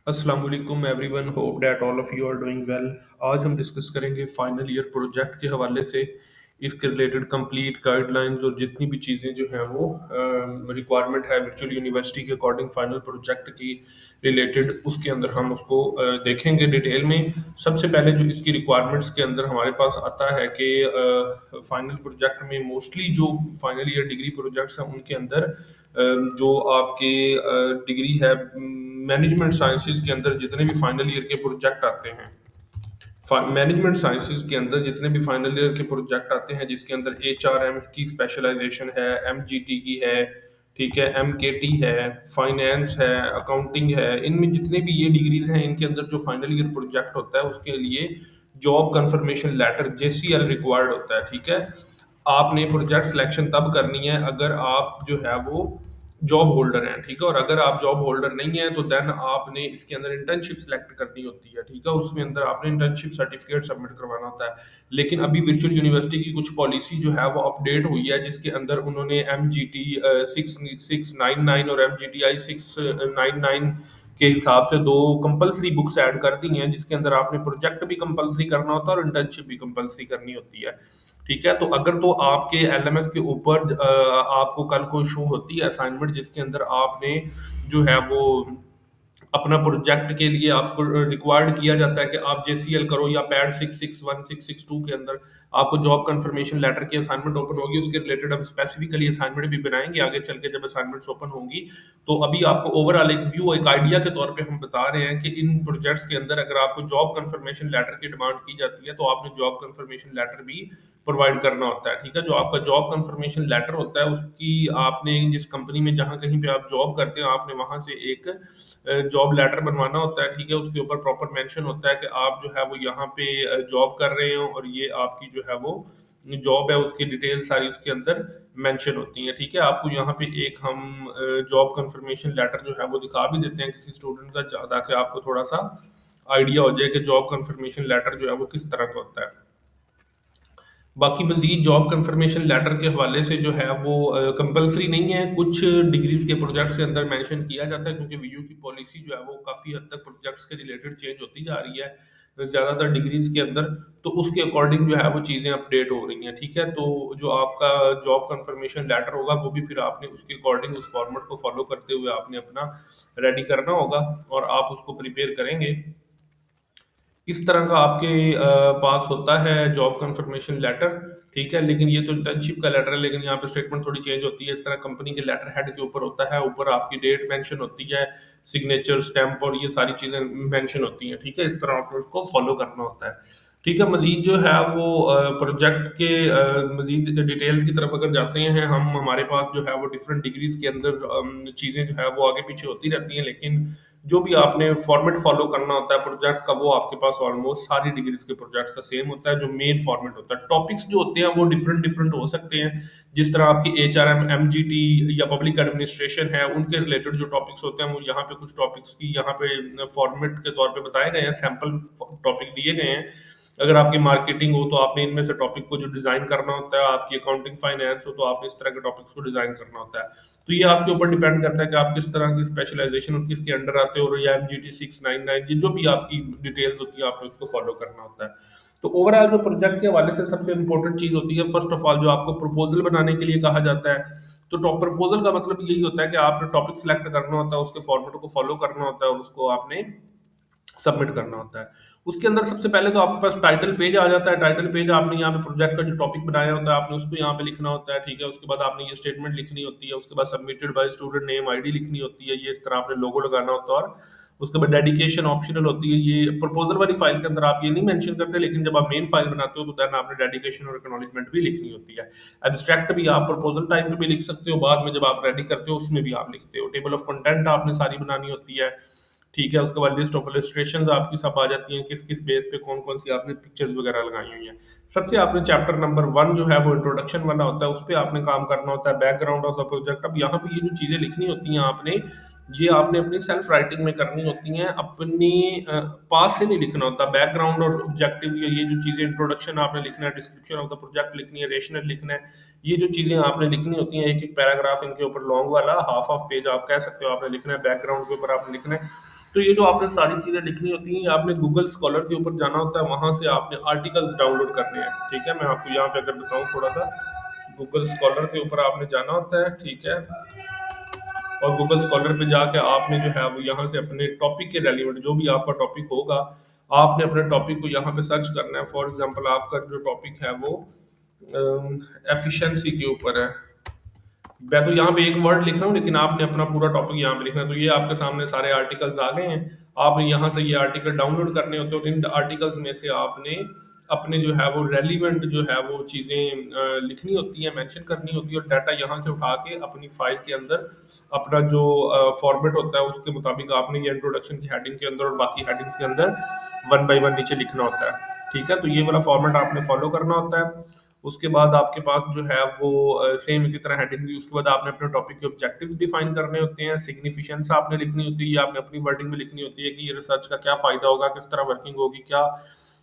अस्सलाम वालेकुम everyone, hope that all of you are doing well. आज हम डिस्कस करेंगे फाइनल ईयर प्रोजेक्ट के हवाले से इसके रिलेटेड कंप्लीट गाइडलाइंस और जितनी भी चीज़ें जो हैं वो रिक्वायरमेंट है वर्चुअल यूनिवर्सिटी के अकॉर्डिंग फाइनल प्रोजेक्ट की रिलेटेड, उसके अंदर हम उसको देखेंगे डिटेल में। सबसे पहले जो इसकी रिक्वायरमेंट्स के अंदर हमारे पास आता है कि फाइनल प्रोजेक्ट में मोस्टली जो फाइनल ईयर डिग्री प्रोजेक्ट्स हैं उनके अंदर जो आपके डिग्री है मैनेजमेंट साइंसेज के अंदर जितने भी फाइनल ईयर के प्रोजेक्ट आते हैं, मैनेजमेंट साइंसेज के अंदर जितने भी फाइनल ईयर के प्रोजेक्ट आते हैं जिसके अंदर HRM की स्पेशलाइजेशन है, MGT की है, ठीक है, MKT है, फाइनेंस है, अकाउंटिंग है, इनमें जितने भी ये डिग्रीज हैं इनके अंदर जो फाइनल ईयर प्रोजेक्ट होता है उसके लिए job confirmation letter JCL required होता है। ठीक है, आपने प्रोजेक्ट सिलेक्शन तब करनी है अगर आप जो है वो जॉब होल्डर हैं, ठीक है, और अगर आप जॉब होल्डर नहीं है तो देन आपने इसके अंदर इंटर्नशिप सेलेक्ट करनी होती है। ठीक है, उसमें अंदर आपने इंटर्नशिप सर्टिफिकेट सबमिट करवाना होता है। लेकिन अभी वर्चुअल यूनिवर्सिटी की कुछ पॉलिसी जो है वो अपडेट हुई है जिसके अंदर उन्होंने MGT 699 और MGTI 699 के हिसाब से दो कंपलसरी बुक्स ऐड कर दी हैं जिसके अंदर आपने प्रोजेक्ट भी कंपलसरी करना होता है और इंटर्नशिप भी कंपलसरी करनी होती है। ठीक है, तो अगर तो आपके LMS के ऊपर आपको कल को शो होती है असाइनमेंट जिसके अंदर आपने जो है वो अपना प्रोजेक्ट के लिए आपको रिक्वायर्ड किया जाता है कि आप JCL करो, या पैड 661 662 के अंदर आपको जॉब कंफर्मेशन लेटर की असाइनमेंट ओपन होगी, उसके रिलेटेड हम स्पेसिफिकली असाइनमेंट भी बनाएंगे आगे चल के जब असाइनमेंट्स ओपन होंगी। तो अभी आपको ओवरऑल एक व्यू, एक आइडिया के तौर पे हम बता रहे हैं कि इन प्रोजेक्ट्स के अंदर अगर आपको जॉब कंफर्मेशन लेटर की डिमांड की जाती है तो आपने जॉब कंफर्मेशन लेटर भी प्रोवाइड करना होता है। ठीक है, जो आपका जॉब कंफर्मेशन लेटर होता है उसकी आपने जिस कंपनी में जहाँ कहीं पे आप जॉब करते हैं आपने वहाँ से एक जॉब लेटर बनवाना होता है। ठीक है, उसके ऊपर प्रॉपर मेंशन होता है कि आप जो है वो यहाँ पे जॉब कर रहे हो और ये आपकी जो है वो जॉब है, उसकी डिटेल सारी उसके अंदर मेंशन होती है। ठीक है, आपको यहाँ पे एक हम जॉब कंफर्मेशन लेटर जो है वो दिखा भी देते हैं किसी स्टूडेंट का, ताकि आपको थोड़ा सा आइडिया हो जाए कि जॉब कंफर्मेशन लेटर जो है वो किस तरह का होता है। बाकी मज़ीद जॉब कंफर्मेशन लेटर के हवाले से जो है वो कंपल्सरी नहीं है, कुछ डिग्रीज़ के प्रोजेक्ट्स के अंदर मेंशन किया जाता है क्योंकि वीयू की पॉलिसी जो है वो काफ़ी हद तक प्रोजेक्ट्स के रिलेटेड चेंज होती जा रही है ज़्यादातर डिग्रीज़ के अंदर, तो उसके अकॉर्डिंग जो है वो चीज़ें अपडेट हो रही हैं। ठीक है, तो जो आपका जॉब कंफर्मेशन लेटर होगा वो भी फिर आपने उसके अकॉर्डिंग उस फॉर्मेट को फॉलो करते हुए आपने अपना रेडी करना होगा और आप उसको प्रिपेयर करेंगे। इस तरह का आपके पास होता है जॉब कंफर्मेशन लेटर। ठीक है, लेकिन ये तो इंटर्नशिप का लेटर है, लेकिन यहाँ पे स्टेटमेंट थोड़ी चेंज होती है। इस तरह कंपनी के लेटर हेड के ऊपर होता है, ऊपर आपकी डेट मेंशन होती है, सिग्नेचर स्टैंप और ये सारी चीज़ें मेंशन होती हैं। ठीक है, इस तरह आपको उसको फॉलो करना होता है। ठीक है, मजीद जो है वो प्रोजेक्ट के मजीद डिटेल्स की तरफ अगर जाते हैं हम, हमारे पास जो है वो डिफरेंट डिग्रीज के अंदर चीज़ें जो है वो आगे पीछे होती रहती हैं, लेकिन जो भी आपने फॉर्मेट फॉलो करना होता है प्रोजेक्ट का वो आपके पास ऑलमोस्ट सारी डिग्रीज के प्रोजेक्ट्स का सेम होता है। जो मेन फॉर्मेट होता है, टॉपिक्स जो होते हैं वो डिफरेंट डिफरेंट हो सकते हैं। जिस तरह आपकी HRM MGT या पब्लिक एडमिनिस्ट्रेशन है उनके रिलेटेड जो टॉपिक्स होते हैं वो यहाँ पे कुछ टॉपिक्स की यहाँ पे फॉर्मेट के तौर पे बताए गए हैं, सैम्पल टॉपिक दिए गए हैं। अगर आपकी मार्केटिंग हो तो आपने इनमें से टॉपिक को जो डिजाइन करना होता है, आपकी अकाउंटिंग फाइनेंस हो तो आपने इस तरह के टॉपिक्स को डिजाइन करना होता है। तो ये आपके ऊपर डिपेंड करता है कि आप किस तरह की स्पेशलाइजेशन और किसके अंडर आते हो, और या MGT 699 ये जो भी आपकी डिटेल्स होती है आपने उसको फॉलो करना होता है। तो ओवरऑल जो प्रोजेक्ट के हवाले से सबसे इंपॉर्टेंट चीज होती है, फर्स्ट ऑफ ऑल जो आपको प्रपोजल बनाने के लिए कहा जाता है। तो टॉप प्रपोजल का मतलब यही होता है कि आपने टॉपिक सिलेक्ट करना होता है, उसके फॉर्मेट को फॉलो करना होता है और उसको आपने सबमिट करना होता है। उसके अंदर सबसे पहले तो आपके पास टाइटल पेज आ जाता है। टाइटल पेज आपने यहाँ पे प्रोजेक्ट का जो टॉपिक बनाया होता है आपने उसको यहाँ पे लिखना होता है। ठीक है, उसके बाद आपने ये स्टेटमेंट लिखनी होती है, उसके बाद submitted by student name ID लिखनी होती है, ये इस तरह आपने लोगो लगाना होता है, और उसके बाद डेडिकेशन ऑप्शनल होती है। ये प्रपोजल वाली फाइल के अंदर आप ये नहीं मेंशन करते, लेकिन जब आप मेन फाइल बनाते हो तो देन आपने डेडिकेशन और एक्नॉलेजमेंट भी लिखनी होती है। एब्स्ट्रैक्ट भी आप प्रपोजल टाइम पे भी लिख सकते हो, बाद में जब आप रेडी करते हो उसमें भी आप लिखते हो। टेबल ऑफ कंटेंट आपने सारी बनानी होती है। ठीक है, उसके बाद लिस्ट ऑफ इलस्ट्रेशंस आपकी सब आ जाती हैं, किस किस बेस पे कौन कौन सी आपने पिक्चर्स वगैरह लगाई हुई हैं। सबसे आपने चैप्टर नंबर 1 जो है वो इंट्रोडक्शन वाला होता है, उस पे आपने काम करना होता है, बैकग्राउंड ऑफ द प्रोजेक्ट। अब यहाँ पे ये जो चीज़ें लिखनी होती हैं आपने, ये आपने अपनी सेल्फ राइटिंग में करनी होती हैं, अपनी पास से नहीं लिखना होता। बैकग्राउंड और ऑब्जेक्टिव, ये जो चीज़ें, इंट्रोडक्शन आपने लिखना है, डिस्क्रिप्शन ऑफ द प्रोजेक्ट लिखनी है, रेशनल लिखना है, ये जो चीज़ें आपने लिखनी होती हैं, एक एक पैराग्राफ इनके ऊपर लॉन्ग वाला, हाफ ऑफ पेज आप कह सकते हो, आपने लिखना है, बैकग्राउंड के ऊपर आपने लिखना है। तो ये जो आपने सारी चीज़ें लिखनी होती हैं, आपने गूगल स्कॉलर के ऊपर जाना होता है, वहाँ से आपने आर्टिकल्स डाउनलोड करने हैं। ठीक है, मैं आपको यहाँ पे अगर बताऊँ थोड़ा सा, गूगल स्कॉलर के ऊपर आपने जाना होता है। ठीक है, और गूगल स्कॉलर पे जाके आपने जो है वो यहाँ से अपने टॉपिक के रेलिवेंट जो भी आपका टॉपिक होगा, आपने अपने टॉपिक को यहाँ पे सर्च करना है। फॉर एग्जांपल आपका जो टॉपिक है वो एफिशिएंसी के ऊपर है। मैं तो यहाँ पे एक वर्ड लिख रहा हूँ, लेकिन आपने अपना पूरा टॉपिक यहाँ पे लिखना है। तो ये आपके सामने सारे आर्टिकल्स आ गए हैं, आपने यहाँ से ये आर्टिकल डाउनलोड करने होते हैं, और इन आर्टिकल्स में से आपने अपने जो है वो रेलिवेंट जो है वो चीज़ें लिखनी होती है, मेंशन करनी होती है, और डाटा यहाँ से उठा के अपनी फाइल के अंदर अपना जो फॉर्मेट होता है उसके मुताबिक आपने ये इंट्रोडक्शन की हेडिंग के अंदर और बाकी हेडिंग्स के अंदर वन बाय वन नीचे लिखना होता है। ठीक है, तो ये वाला फॉर्मेट आपने फॉलो करना होता है। उसके बाद आपके पास जो है वो सेम इसी तरह हेडिंग दी। उसके बाद आपने अपने टॉपिक के ऑब्जेक्टिव्स डिफाइन करने होते हैं, सिग्निफिकेंस आपने लिखनी होती है, ये आपने अपनी वर्डिंग में लिखनी होती है कि ये रिसर्च का क्या फ़ायदा होगा, किस तरह वर्किंग होगी, क्या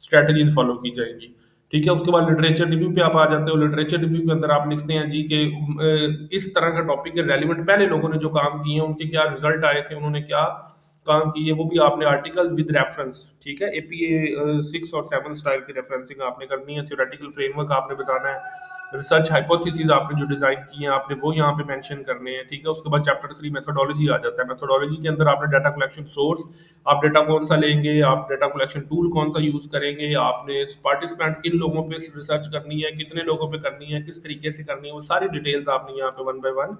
स्ट्रैटेजीज फॉलो की जाएंगी। ठीक है, उसके बाद लिटरेचर रिव्यू पे आप आ जाते हो। लिटरेचर रिव्यू के अंदर आप लिखते हैं जी कि इस तरह का टॉपिक के रेलिवेंट पहले लोगों ने जो काम किए हैं उनके क्या रिजल्ट आए थे, उन्होंने क्या काम किए, वो भी आपने आर्टिकल विद रेफरेंस। ठीक है, एपीए 6 और 7 स्टाइल की रेफरेंसिंग आपने करनी है। थ्योरेटिकल फ्रेमवर्क आपने बताना है, रिसर्च हाइपोथेसिस आपने जो डिजाइन किए हैं आपने वो यहाँ पे मेंशन करने हैं। ठीक है, उसके बाद चैप्टर 3 मेथोडोलॉजी आ जाता है। मेथोडोलॉजी के अंदर आपने डाटा कलेक्शन सोर्स, आप डेटा कौन सा लेंगे, आप डेटा कलेक्शन टूल कौन सा यूज करेंगे, आपने पार्टिसिपेंट किन लोगों पे रिसर्च करनी है, कितने लोगों पे करनी है, किस तरीके से करनी है, वो सारी डिटेल्स आपने यहाँ पे वन बाय वन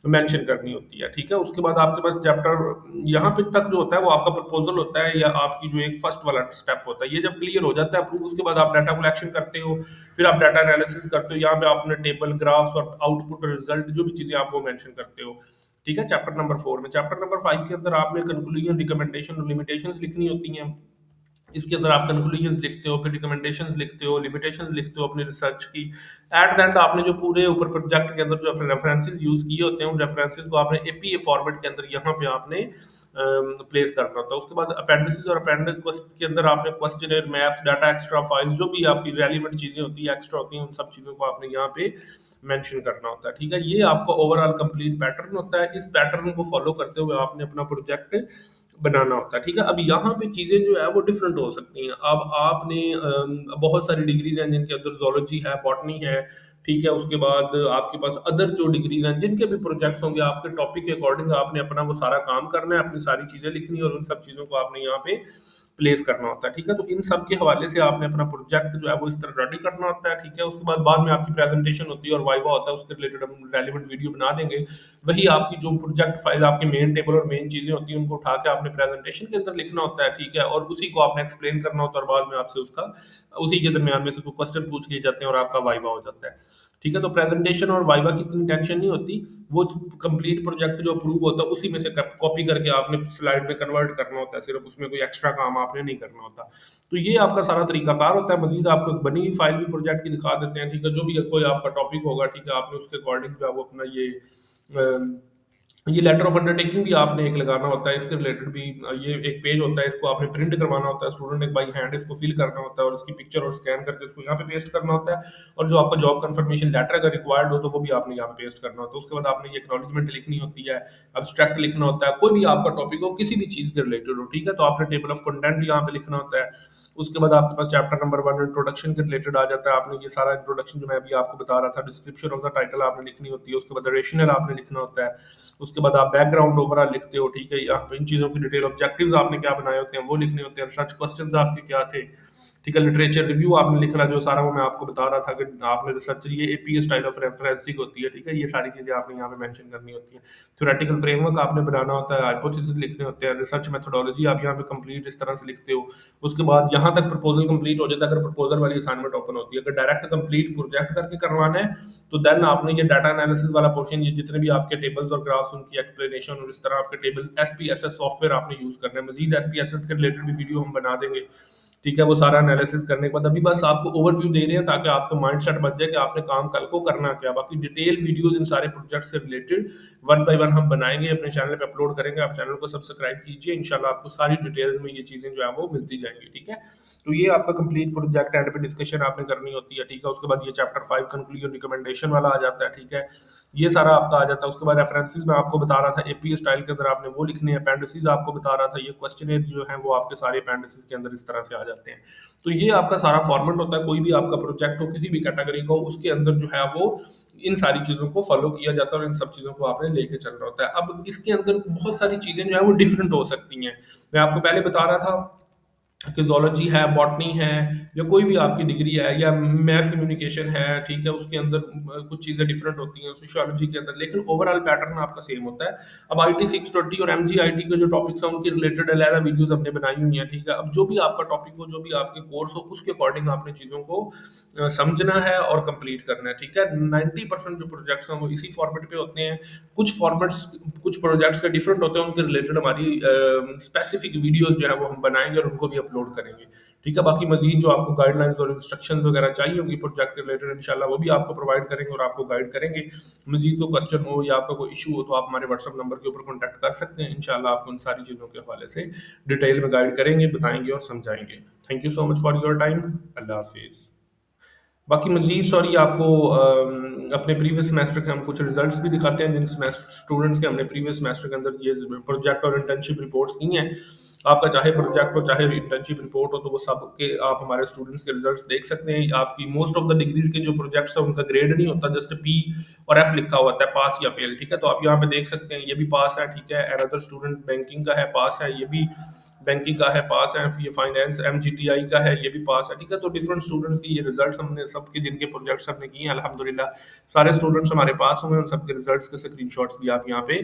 मेंशन करनी होती है। ठीक है, उसके बाद आपके पास चैप्टर यहाँ पे तक जो होता है वो आपका प्रपोजल होता है, या आपकी जो एक फर्स्ट वाला स्टेप होता है। ये जब क्लियर हो जाता है अप्रूव, उसके बाद आप डाटा कलेक्शन करते हो, फिर आप डाटा एनालिसिस करते हो। यहाँ पे आपने टेबल, ग्राफ्स और आउटपुट और रिजल्ट जो भी चीजें आप वो मेंशन करते हो। ठीक है, चैप्टर नंबर 4 में। चैप्टर नंबर 5 के अंदर आपने कंक्लूजन, रिकमेंडेशन और लिमिटेशंस लिखनी होती हैं। इसके अंदर आप कंक्लूजन्स लिखते हो, फिर रिकमेंडेशंस लिखते हो, लिमिटेशंस लिखते हो अपनी रिसर्च की। एट द एंड आपने जो पूरे ऊपर प्रोजेक्ट के अंदर जो रेफरेंसेस यूज किए होते हैं, उन रेफरेंसेस को आपने एपीए फॉर्मेट के अंदर यहाँ पे आपने प्लेस करना होता है। उसके बाद अपेंडिसेस और अपेंडिक्स के अंदर आपने questionnaire, maps, data extra file, जो भी आपकी रेलिवेंट चीजें होती है, एक्स्ट्रा होती हैं, उन सब चीजों को आपने यहाँ पे मेंशन करना होता है। ठीक है, ये आपका ओवरऑल कंप्लीट पैटर्न होता है। इस पैटर्न को फॉलो करते हुए आपने अपना प्रोजेक्ट बनाना होता है। ठीक है, अब यहाँ पे चीज़ें जो है वो डिफरेंट हो सकती हैं। अब आपने बहुत सारी डिग्रीज हैं जिनके अंदर जोलॉजी है, बॉटनी है। ठीक है, उसके बाद आपके पास अदर जो डिग्रीज हैं जिनके भी प्रोजेक्ट्स होंगे, आपके टॉपिक के अकॉर्डिंग आपने अपना वो सारा काम करना है, अपनी सारी चीज़ें लिखनी है, और उन सब चीज़ों को आपने यहाँ पे प्लेस करना होता है। ठीक है, तो इन सब के हवाले से आपने अपना प्रोजेक्ट जो है वो इस तरह रेडी करना होता है। ठीक है, उसके बाद में आपकी प्रेजेंटेशन होती है और वाइवा होता है, उसके रिलेटेड हम रेलिवेंट वीडियो बना देंगे। वही आपकी जो प्रोजेक्ट फाइल, आपके मेन टेबल और मेन चीजें होती हैं, उनको उठा के आपने प्रेजेंटेशन के अंदर लिखना होता है। ठीक है, और उसी को आपने एक्सप्लेन करना होता है, और बाद में आपसे उसका उसी के दरमियान में से कोई क्वेश्चन पूछ लिए जाते हैं और आपका वाइवा हो जाता है। ठीक है, तो प्रेजेंटेशन और वाइवा की इतनी टेंशन नहीं होती। वो कंप्लीट प्रोजेक्ट जो अप्रूव होता है उसी में से कॉपी करके आपने स्लाइड में कन्वर्ट करना होता है, सिर्फ उसमें कोई एक्स्ट्रा काम आपने नहीं करना होता। तो ये आपका सारा तरीकाकार होता है। मजीद आपको एक बनी हुई फाइल भी प्रोजेक्ट की दिखा देते हैं। ठीक है, जो भी कोई आपका टॉपिक होगा, ठीक है, आपने उसके अकॉर्डिंग जो है वो अपना ये लेटर ऑफ अंडरटेकिंग भी आपने एक लगाना होता है। इसके रिलेटेड भी ये एक पेज होता है, इसको आपने प्रिंट करवाना होता है, स्टूडेंट एक बाई हैंड इसको फिल करना होता है, और इसकी पिक्चर और स्कैन करके इसको यहाँ पे पेस्ट करना होता है। और जो आपका जॉब कंफर्मेशन लेटर अगर रिक्वायर्ड हो तो वो भी आपने यहाँ पे पेस्ट करना होता है। उसके बाद आपने ये एक्नॉलेजमेंट लिखनी होती है, अब्स्ट्रैक्ट लिखना होता है, कोई भी आपका टॉपिक हो, किसी भी चीज़ के रिलेटेड हो। ठीक है, तो आपने टेबल ऑफ कंटेंट यहाँ पे लिखना होता है। उसके बाद आपके पास चैप्टर नंबर 1 इंट्रोडक्शन के रिलेटेड आ जाता है। आपने ये सारा इंट्रोडक्शन जो मैं अभी आपको बता रहा था, डिस्क्रिप्शन ऑफ द टाइटल आपने लिखनी होती है। उसके बाद रेशनल आपने लिखना होता है। उसके बाद आप बैकग्राउंड ओवरऑल लिखते हो। ठीक है, या इन चीज़ों की डिटेल, ऑब्जेक्टिव्स आपने क्या बनाए होते हैं वो लिखने होते हैं, रिसर्च क्वेश्चंस आपके क्या थे। ठीक है, लिटरेचर रिव्यू आपने लिखना, जो सारा वो मैं आपको बता रहा था कि आपने रिसर्च, ये एपीए स्टाइल ऑफ रेफरेंसिंग होती है। ठीक है, ये सारी चीज़ें आपने यहाँ पे मेंशन करनी होती हैं। थ्योरेटिकल फ्रेमवर्क आपने बनाना होता है, हाइपोथेसिस लिखने होते हैं, रिसर्च मेथोडोलॉजी आप यहाँ पे कंप्लीट इस तरह से लिखते हो। उसके बाद यहाँ तक प्रपोजल कंप्लीट हो जाता है, अगर प्रपोजल वाली असाइनमेंट ओपन होती है। अगर डायरेक्ट कंप्लीट प्रोजेक्ट करके करवाना है तो देन आपने ये डाटा एनालिसिस वाला पोर्शन, ये जितने भी आपके टेबल्स और ग्राफ्स, उनकी एक्सप्लेनेशन, और इस तरह आपके टेबल एसपीएसएस सॉफ्टवेयर आपने यूज करना है। मजीद एसपीएसएस के रिलेटेड भी वीडियो हम बना देंगे। ठीक है, वो सारा एनालिसिस करने के बाद अभी बस आपको ओवरव्यू दे रहे हैं ताकि आपका माइंडसेट बन जाए कि आपने काम कल को करना क्या। बाकी डिटेल वीडियोज़ इन सारे प्रोजेक्ट से रिलेटेड वन बाय वन हम बनाएँगे, अपने चैनल पे अपलोड करेंगे। आप चैनल को सब्सक्राइब कीजिए, इंशाल्लाह आपको सारी डिटेल्स में ये चीज़ें जो है वो मिलती जाएँगी, ठीक है? तो ये आपका कंप्लीट प्रोजेक्ट एंड पे डिस्कशन आपने करनी होती है, ठीक है? उसके बाद ये चैप्टर 5 कंक्लूजन रिकमेंडेशन वाला आ जाता है, ठीक है? ये सारा आपका आ जाता है। उसके बाद रेफरेंसेस मैं आपको बता रहा था एपीए स्टाइल के अंदर आपने वो लिखने हैं, अपेंडिसेस आपको बता रहा था, ये क्वेश्चनेयर जो है वो आपके सारे अपेंडिसेस के अंदर इस तरह से आ जाते हैं। तो ये आपका सारा फॉर्मेट होता है, कोई भी आपका प्रोजेक्ट हो किसी भी कैटेगरी का हो, उसके अंदर जो है वो इन सारी चीज़ों को फॉलो किया जाता है और इन सब चीज़ों को आपने लेके चलना होता है। अब इसके अंदर बहुत सारी चीज़ें जो है वो डिफरेंट हो सकती हैं। मैं आपको पहले बता रहा था कि ज़ूलॉजी है, बॉटनी है या कोई भी आपकी डिग्री है या मैथ कम्युनिकेशन है, ठीक है? उसके अंदर कुछ चीज़ें डिफरेंट होती हैं, सोशियोलॉजी के अंदर, लेकिन ओवरऑल पैटर्न आपका सेम होता है। अब आईटी 620 और एमजीआईटी के जो टॉपिक्स हैं, उनके रिलेटेड अलग वीडियोज़ हमने बनाई हुई हैं, ठीक है? अब जो भी आपका टॉपिक हो, जो भी आपके कोर्स हो, उसके अकॉर्डिंग आपने चीज़ों को समझना है और कंप्लीट करना है, ठीक है? 90% जो प्रोजेक्ट्स हैं, वो इसी फॉर्मेट पे होते हैं। कुछ फॉर्मेट्स कुछ प्रोजेक्ट्स के डिफरेंट होते हैं, उनके रिलेटेड हमारी स्पेसिफिक वीडियोज़ जो है वो हम बनाएँगे और उनको भी अपलोड करेंगे। ठीक है, बाकी मज़ीद जो आपको गाइडलाइंस और इंस्ट्रक्शंस वगैरह चाहिए होंगी प्रोजेक्ट के रिलेटेड इंशाल्लाह वो भी आपको प्रोवाइड करेंगे और आपको गाइड करेंगे। मज़ीद कोई क्वेश्चन हो या आपका कोई इश्यू हो तो आप हमारे व्हाट्सएप नंबर के ऊपर कॉन्टैक्ट कर सकते हैं। इंशाल्लाह आपको उन सारी चीज़ों के हवाले से डिटेल में गाइड करेंगे, बताएँगे और समझाएँगे। Thank you so much for your time. अल्लाह हाफ़िज़। बाकी मज़ीद सॉरी आपको अपने प्रीवियस सेमेस्टर के हम कुछ रिजल्ट्स भी दिखाते हैं जिन सेमेस्टर स्टूडेंट्स के हमने प्रीवियस सेमेस्टर के अंदर ये प्रोजेक्ट और इंटर्नशिप रिपोर्ट्स की हैं। आपका चाहे प्रोजेक्ट हो चाहे इंटर्नशिप रिपोर्ट हो तो वो सब के आप हमारे स्टूडेंट्स के रिजल्ट्स देख सकते हैं। आपकी मोस्ट ऑफ द डिग्रीज के जो प्रोजेक्ट्स हैं उनका ग्रेड नहीं होता, जस्ट पी और एफ लिखा हुआ होता है, पास या फेल, ठीक है? तो आप यहाँ पे देख सकते हैं ये भी पास है, ठीक है? अनदर स्टूडेंट बैंकिंग का है, पास है, ये भी बैंकिंग का है, पास है, ये फाइनेंस एमजीटीआई का है, ये भी पास है, ठीक है? तो डिफरेंट स्टूडेंट्स की ये रिजल्ट्स हमने सबके जिनके प्रोजेक्ट्स हमने किए हैं अल्हम्दुलिल्लाह सारे स्टूडेंट्स हमारे पास हुए हैं। उन सबके रिजल्ट्स के स्क्रीनशॉट्स भी आप यहाँ पे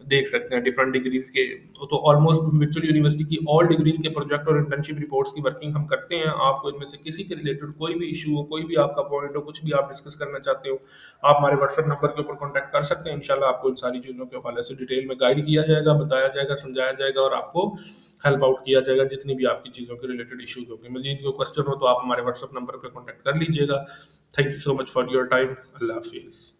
देख सकते हैं डिफरेंट डिग्रीज के। तो ऑलमोस्ट वर्चुअल यूनिवर्सिटी की ऑल डिग्रीज के प्रोजेक्ट और इंटर्नशिप रिपोर्ट्स की वर्किंग हम करते हैं। आपको इनमें से किसी के रिलेटेड कोई भी इशू हो, कोई भी आपका पॉइंट हो, कुछ भी आप डिस्कस करना चाहते हो, आप हमारे व्हाट्सएप नंबर के ऊपर कॉन्टैक्ट कर सकते हैं। इंशाल्लाह आपको इन सारी चीज़ों के हवाले से डिटेल में गाइड किया जाएगा, बताया जाएगा, समझाया जाएगा और आपको हेल्प आउट किया जाएगा जितनी भी आपकी चीज़ों के रिलेटेड इश्यूज होंगे। मजीद कोई क्वेश्चन हो तो आप हमारे व्हाट्सएप नंबर पर कॉन्टैक्ट कर लीजिएगा। Thank you so much for your time. अल्लाह हाफिज़।